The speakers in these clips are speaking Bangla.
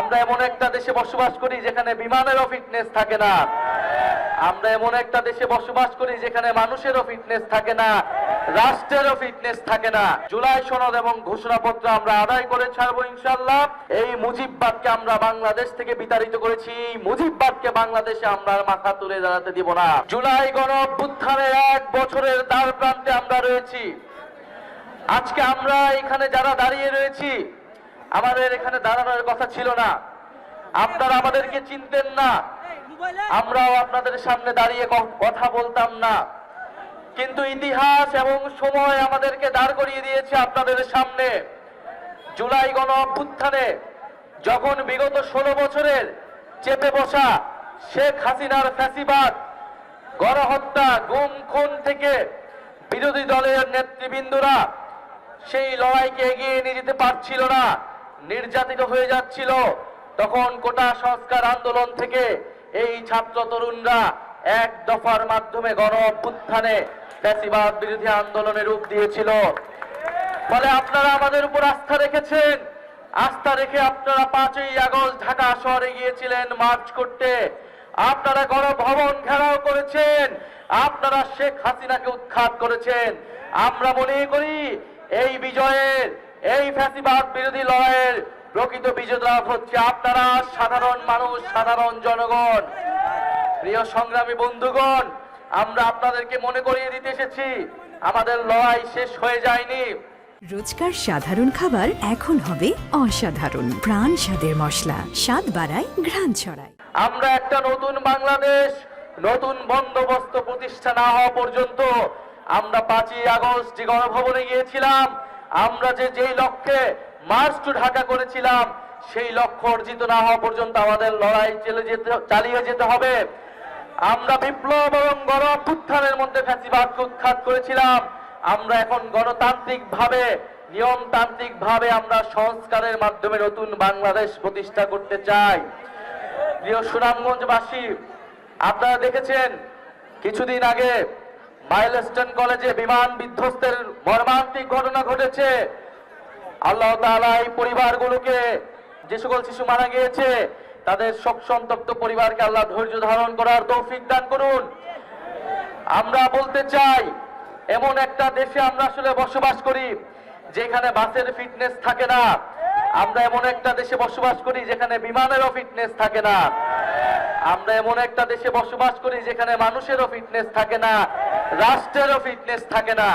আমরা এমন একটা দেশে বসবাস করি যেখানে বিমানেরও ফিটনেস থাকে না। আমরা এমন একটা দেশে বসবাস করি যেখানে মানুষেরও ফিটনেস থাকে না, রাষ্ট্রেরও ফিটনেস থাকে না। জুলাই সনদ এবং ঘোষণাপত্র আমরা আদায় করে ছাড়বো ইনশাআল্লাহ। এই মুজিববাদকে আমরা বাংলাদেশ থেকে বিতাড়িত করেছি, মুজিববাদকে বাংলাদেশে আমরা মাথা তুলে দাঁড়াতে দিব না। জুলাই গণ অভ্যুত্থানের 1 বছরের দ্বার প্রান্তে আমরা রয়েছি। আজকে আমরা এখানে যারা দাঁড়িয়ে রয়েছি, আমাদের এখানে দাঁড়ানোর কথা ছিল না। আপনারা আমাদেরকে চিনতেন না, আমরাও আপনাদের সামনে দাঁড়িয়ে কথা বলতাম না, কিন্তু ইতিহাস এবং সময় আমাদেরকে দাঁড় করিয়ে দিয়েছে আপনাদের সামনে। জুলাই গণ অভ্যুত্থানে যখন বিগত 16 বছরের চেপে বসা শেখ হাসিনার ফ্যাসিবাদ, গণহত্যা, গুম খুন থেকে বিরোধী দলের নেতৃবৃন্দরা সেই লড়াইকে এগিয়ে নিয়ে যেতে পারছিল না, নির্যাতিত হয়ে যাচ্ছিল, তখন কোটা সংস্কার আন্দোলন থেকে এই ছাত্র তরুণরা এক দফার মাধ্যমে গণ অভ্যুত্থানে ফ্যাসিবাদ বিরোধী আন্দোলনের রূপ দিয়েছিল। ফলে আপনারা আমাদের উপর আস্থা রেখেছেন, আস্থা রেখে আপনারা 5ই আগস্ট ঢাকা শহরে গিয়েছিলেন মার্চ করতে, আপনারা গণভবন ঘেরাও করেছেন, আপনারা শেখ হাসিনাকে উৎখাত করেছেন। আমরা মনে করি এই বিজয়ের, এই ফ্যাসিবাদ বিরোধী লড়াইয়ের প্রকৃত বিজেতা হচ্ছে আপনারা, সাধারণ মানুষ, সাধারণ জনগণ। প্রিয় সংগ্রামী বন্ধুগণ, আমরা আপনাদেরকে মনে করিয়ে দিতে এসেছি আমাদের লড়াই শেষ হয়ে যায়নি। রোজকার সাধারণ খাবার এখন হবে অসাধারণ। প্রাণ স্বাদের মশলা, স্বাদ বাড়ায়, ঘ্রাণ ছড়ায়। আমরা একটা নতুন বাংলাদেশ, নতুন বন্দোবস্ত প্রতিষ্ঠা না হওয়া পর্যন্ত আমরা 5ই আগস্ট যে গণভবনে গিয়েছিলাম, আমরা যেই লক্ষ্যে মার্চ টু ঢাকা করেছিলাম, সেই লক্ষ্য অর্জিত না হওয়া পর্যন্ত আমাদের লড়াই চালিয়ে যেতে হবে। আমরা বিপ্লব এবং গণ অভ্যুত্থানের মধ্যে ফ্যাসিবাদকে উৎখাত করেছিলাম। আমরা এখন গণতান্ত্রিক ভাবে, নিয়মতান্ত্রিক ভাবে আমরা সংস্কারের মাধ্যমে নতুন বাংলাদেশ প্রতিষ্ঠা করতে চাই। প্রিয় সুনামগঞ্জবাসী, আপনারা দেখেছেন কিছুদিন আগে মাইলস্টোন কলেজে বিমান বিধ্বস্তের মর্মান্তিক ঘটনা ঘটেছে। আল্লাহ তাআলা এই পরিবারগুলোকে, যে সকল শিশু মারা গিয়েছে, তাদের শোক সন্তপ্ত পরিবারকে আল্লাহ ধৈর্য ধারণ করার তৌফিক দান করুন। আমরা বলতে চাই, এমন একটা দেশে আমরা আসলে বসবাস করি যেখানে বাসের ফিটনেস থাকে না। আমরা এমন একটা দেশে বসবাস করি যেখানে বিমানেরও ফিটনেস থাকে না। আমরা এমন একটা দেশে বসবাস করি যেখানে মানুষেরও ফিটনেস থাকে না, রাষ্ট্রেরও ফিটনেস থাকে না।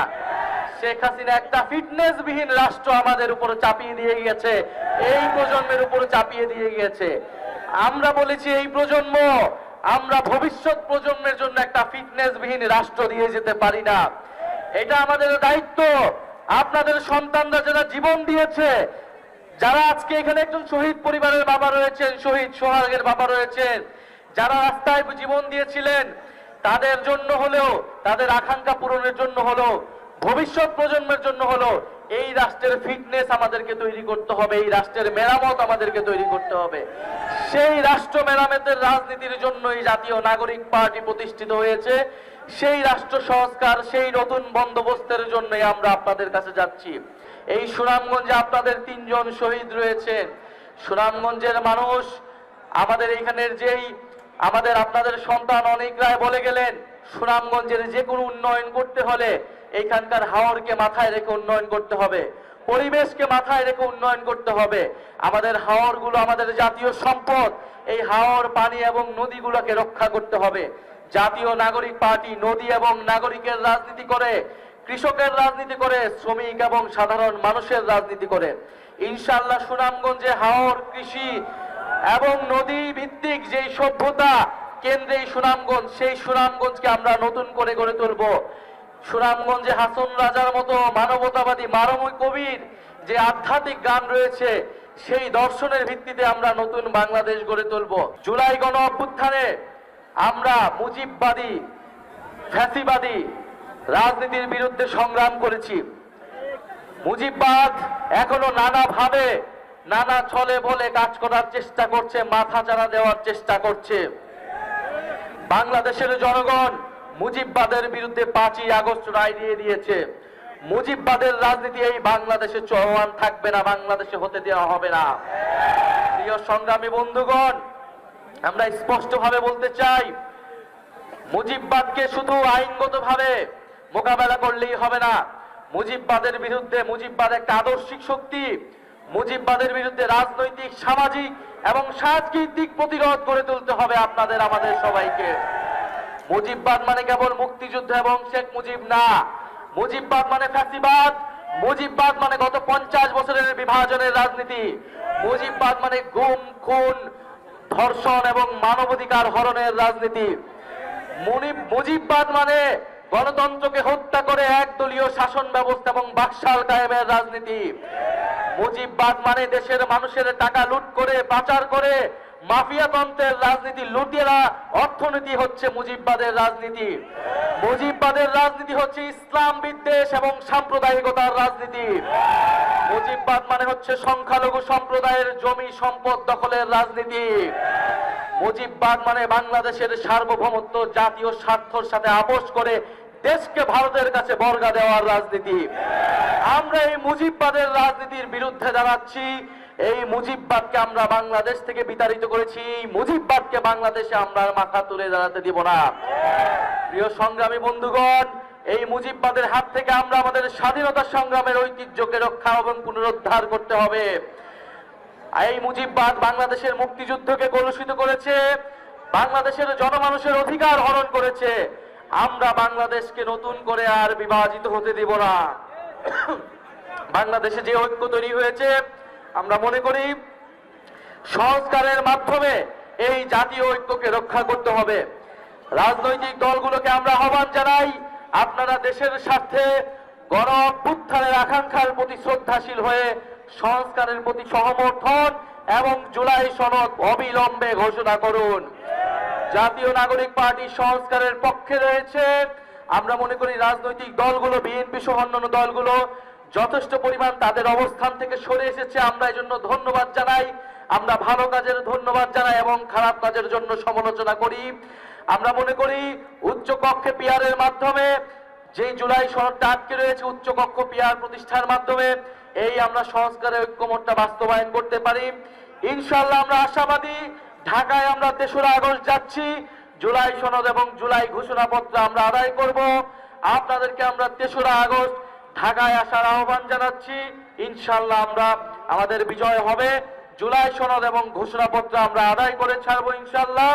শেখ হাসিনা একটা ফিটনেস বিহীন রাষ্ট্র আমাদের উপর চাপিয়ে দিয়ে গিয়েছে, এই প্রজন্মের উপর চাপিয়ে দিয়ে গিয়েছে। আমরা বলেছি এই প্রজন্ম, আমরা ভবিষ্যৎ প্রজন্মের জন্য একটা ফিটনেস বিহীন রাষ্ট্র দিয়ে যেতে পারি না। এটা আমাদের দায়িত্ব। আপনাদের সন্তানরা যারা জীবন দিয়েছে, যারা আজকে এখানে একজন শহীদ পরিবারের বাবা রয়েছেন, শহীদ সোহাগের বাবা রয়েছেন, যারা রাস্তায় জীবন দিয়েছিলেন, তাদের জন্য হলেও, তাদের আকাঙ্ক্ষা পূরণের জন্য হলো, ভবিষ্যৎ প্রজন্মের জন্য হলো, এই রাষ্ট্রের ফিটনেস আমাদেরকে তৈরি করতে হবে, এই রাষ্ট্রের মেরামত আমাদেরকে তৈরি করতে হবে। সেই রাষ্ট্র মেরামতের রাজনীতির জন্য এই জাতীয় নাগরিক পার্টি প্রতিষ্ঠিত হয়েছে। সেই রাষ্ট্র সংস্কার, সেই নতুন বন্দোবস্তের জন্যই আমরা আপনাদের কাছে যাচ্ছি। এই সুনামগঞ্জে আপনাদের 3 জন শহীদ রয়েছেন। সুনামগঞ্জের মানুষ, আমাদের এখানের আপনাদের সন্তান অনেক রায় বলে গেলেন, সুনামগঞ্জের যে কোনো উন্নয়ন করতে হলে এইখানকার হাওরকে মাথায় রেখে উন্নয়ন করতে হবে, পরিবেশকে মাথায় রেখে উন্নয়ন করতে হবে। আমাদের হাওরগুলো আমাদের জাতীয় সম্পদ, এই হাওর, পানি এবং নদীগুলোকে রক্ষা করতে হবে। জাতীয় নাগরিক পার্টি নদী এবং নাগরিকের রাজনীতি করে, কৃষকের রাজনীতি করে, শ্রমিক এবং সাধারণ মানুষের রাজনীতি করে। ইনশাআল্লাহ সুনামগঞ্জে হাওর, কৃষি এবং নদী ভিত্তিক যেই সভ্যতা কেন্দ্রে সুনামগঞ্জ, সেই সুনামগঞ্জকে আমরা নতুন করে গড়ে তুলব। সুনামগঞ্জে হাসন রাজার মতো মানবতাবাদী মারময় কবির যে আধ্যাত্মিক গান রয়েছে, সেই দর্শনের ভিত্তিতে আমরা নতুন বাংলাদেশ গড়ে তুলব। জুলাই গণ অভ্যুত্থানে আমরা মুজিববাদী, ফ্যাসিবাদী রাজনীতির বিরুদ্ধে সংগ্রাম করেছি। মুজিববাদ এখনো নানাভাবে, নানা ছলে বলে কাজ করার চেষ্টা করছে, মাথা চাড়া দেওয়ার চেষ্টা করছে। বাংলাদেশের জনগণ মুজিববাদের বিরুদ্ধে 5ই আগস্ট রায় দিয়ে দিয়েছে। মুজিববাদের রাজনীতি এই বাংলাদেশে চলমান থাকবে না, বাংলাদেশে হতে দেওয়া হবে না। প্রিয় সংগ্রামী বন্ধুগণ, আমরা স্পষ্টভাবে বলতে চাই, মুজিববাদকে শুধু আইনগতভাবে মোকাবেলা করলেই হবে না। মুজিববাদের বিরুদ্ধে, মুজিববাদ একটা আদর্শিক শক্তি, মুজিববাদের বিরুদ্ধে রাজনৈতিক, সামাজিক এবং সাংস্কৃতিক প্রতিরোধ গড়ে তুলতে হবে আপনাদের, আমাদের সবাইকে। মুজিববাদ মানে কেবল মুক্তিযুদ্ধ এবং শেখ মুজিব না। মুজিববাদ মানে ফ্যাসিবাদ, মুজিববাদ মানে গত 50 বছরের বিভাজনের রাজনীতি, মুজিববাদ মানে গুম, খুন, ধর্ষণ এবং মানবাধিকার হরণের রাজনীতি। মুজিববাদ মানে গণতন্ত্রকে হত্যা করে একদলীয় শাসন ব্যবস্থা এবং বাকশাল কায়েমের রাজনীতি। মুজিববাদ মানে দেশের মানুষের টাকা লুট করে, পাচার করে মাফিয়াতন্ত্রের রাজনীতি, লুটেরা অর্থনীতি হচ্ছে মুজিববাদের রাজনীতি। মুজিববাদের রাজনীতি হচ্ছে ইসলাম বিদ্বেষ এবং সাম্প্রদায়িকতার রাজনীতি। মুজিববাদ মানে হচ্ছে সংখ্যালঘু সম্প্রদায়ের জমি সম্পদ দখলের রাজনীতি। মুজিববাদ মানে বাংলাদেশের সার্বভৌমত্ব জাতীয় স্বার্থের সাথে আপোষ করে দেশকে ভারতের কাছে বর্গা দেওয়ার রাজনীতি। আমরা এই মুজিববাদের রাজনীতির বিরুদ্ধে দাঁড়াচ্ছি। এই মুজিববাদকে আমরা বাংলাদেশ থেকে বিতাড়িত করেছি, এই মুজিববাদকে বাংলাদেশে আমরা মাথা তুলে দাঁড়াতে দিব না। প্রিয় সংগ্রামী বন্ধুগণ, এই মুজিববাদের হাত থেকে আমরা আমাদের স্বাধীনতা সংগ্রামের ঐতিহ্যকে রক্ষা এবং পুনরুদ্ধার করতে হবে। এই মুজিববাদ বাংলাদেশের মুক্তিযুদ্ধকে কলুষিত করেছে, বাংলাদেশের জনমানুষের অধিকার হরণ করেছে। আমরা বাংলাদেশকে নতুন করে আর বিভাজিত হতে দিব না। বাংলাদেশে যে ঐক্য তৈরি হয়েছে, আমরা মনে করি সংস্কারের মাধ্যমে এই জাতীয় ঐক্যকে রক্ষা করতে হবে। রাজনৈতিক দলগুলোকে আমরা আহ্বান জানাই, আপনারা দেশের স্বার্থে গণ অভ্যুত্থানের আকাঙ্ক্ষার প্রতি শ্রদ্ধাশীল হয়ে সংস্কারের প্রতি সমর্থন এবং জুলাই সনদ অবিলম্বে ঘোষণা করুন। জাতীয় নাগরিক পার্টি সংস্কারের পক্ষে রয়েছে। আমরা মনে করি রাজনৈতিক দলগুলো, বিএনপি সহ অন্যান্য দলগুলো যথেষ্ট পরিমাণ তাদের অবস্থান থেকে সরে এসেছে। আমরা এই জন্য ধন্যবাদ জানাই। আমরা ভালো কাজের ধন্যবাদ জানাই এবং খারাপ কাজের জন্য সমালোচনা করি। আমরা মনে করি উচ্চ কক্ষে পিআরের মাধ্যমে যে জুলাই সনদটা আটকে রয়েছে, উচ্চ কক্ষ পিআর প্রতিষ্ঠার মাধ্যমে এই আমরা সংস্কারের ঐক্যমতটা বাস্তবায়ন করতে পারি। ইনশাআল্লাহ আমরা আশাবাদী। ঢাকায় আমরা 3রা আগস্ট যাচ্ছি, জুলাই সনদ এবং জুলাই ঘোষণাপত্র আমরা আদায় করব। আপনাদেরকে আমরা 3রা আগস্ট ঢাকায় আসার আহ্বান জানাচ্ছি। ইনশাআল্লাহ আমরা, আমাদের বিজয় হবে। জুলাই সনদ এবং ঘোষণাপত্র আমরা আদায় করে ছাড়বো ইনশাআল্লাহ।